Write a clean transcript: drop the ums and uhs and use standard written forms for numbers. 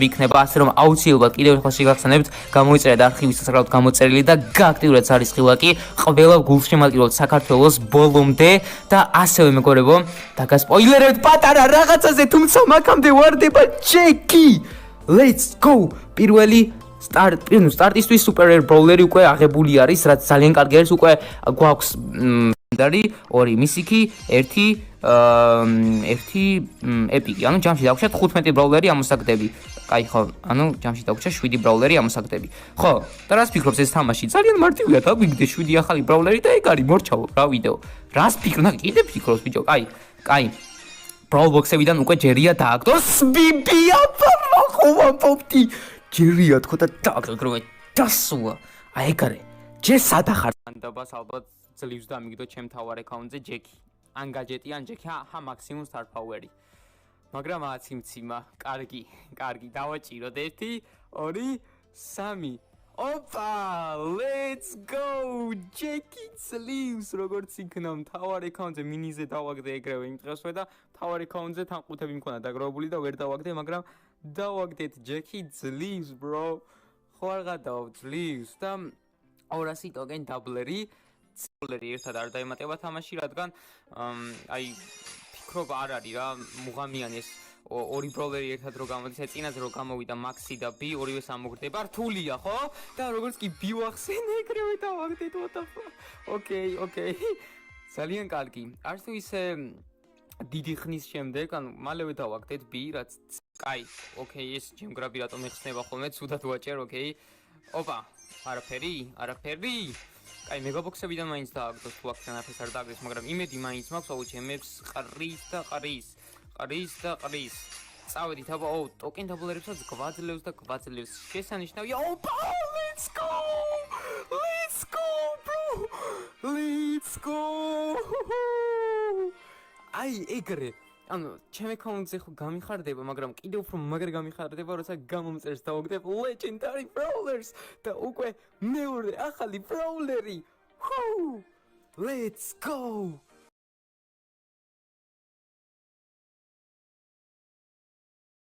იქნება, ასე რომ აუცილებლად კიდევ ერთხელ შეგახსენებთ, გამოიწერეთ არქივის სასაკრავად გამოწერილი და გააქტიურეთ ხარისხილაკი ყველა გულშემატკივრებთ საქართველოს ბოლომდე და ასევე მეგობრებო, დაგასპოილერებთ პატარა რაღაცაზე, თუმცა მაგამდე ვარდება ჯეკი. Let's go! პირველი სტარტისთვის Super Brawler-ი უკვე აღებული არის, რაც ძალიან კარგი არის, უკვე გვაქვს ლეგენდარი, 2 მისიკი, 1 ეპიკი. ანუ ჯამში დაგვრჩა 15 Brawler-ი ამოსაგდები. კაი ხო, ანუ ჯამში დაგვრჩა 7 Brawler-ი ამოსაგდები. ხო, და რას ფიქრობს ეს თამაში? ძალიან მარტივია, დაგვიგდე 7 ახალი Brawler-ი და ეგ არის მორჩავო რა ვიდეო. რას ფიქრობ? კიდე ფიქრობს ბიჭო, კაი. Brawl Box-ებიდან უკვე ჯერია დააგდოს ბიბია პოპტი. ჯერია თქო და დააგდო დასულა. აი ეგ არის. ჯერ სადახარ. ანდაბას ალბათ ძლივს და მიგდო ჩემ თავარ აკაუნტზე ჯეკი. ან გაჯეტი ან ჯეკი, მაქსიმუმ star power-ი. მაგრამ აციმციმა, კარგი, დავაჭიროთ 1, 2, 3. Opa, let's go! Jackie ძლივს, როგორც იქნა მთავარ აკაუნტზე მინიზე დავაგდე ეგრევე იმ დღესვე და მთავარ აკაუნტზე თან ყუთები მქონა დაგროვებული და ვერ დავაგდე, მაგრამ დავაგდეთ Jackie ძლივს, bro. ხო არ გადავა ძლივს და 200 ტოკენ დაბლერი, ცოლერი ერთად არ დაემატება თამაში, რადგან აი ფიქრობ არ არის რა, მუღამიანი ეს 2 Brawler-ი ერთად რო გამოდის, წინაზე რო გამოვიდა Maxi და B, ორივეს ამოგრდება, რთულია, ხო? და როგორც კი B ვახსენე, ეგრევე დავაგდეთ, what the fuck. Okay. ძალიან კარგი. არც თუ ისე დიდი ხნის შემდეგ, ანუ მალევე დავაგდეთ B, რაც კაი, okay, ეს ჯემგრაბი რატომ ეხსნება ხოლმე, ცუდად ვაჭერ, okay. ოპა, არაფერი. კაი, მეგაბოქსებიდან მაინც დააგდოს თუ აქ თანაფეს არ დააგდეს, მაგრამ იმედი მაინც მაქვს, ჩემებს ყრის და ყრის. წავედით, აბა, ტოკენ დაბლერებსაც გვაძლევს. შესანიშნავია. ოპა, let's go, bro. Let's go. აი, ეგრე. ანუ, ჩემ აკაუნტზე ხო გამიხარდება, მაგრამ კიდევ უფრო მაგარ გამიხარდება, როცა გამომწერს დავაგდებ Legendary Brawlers და უკვე მეორე ახალი Brawler-ი. Let's go.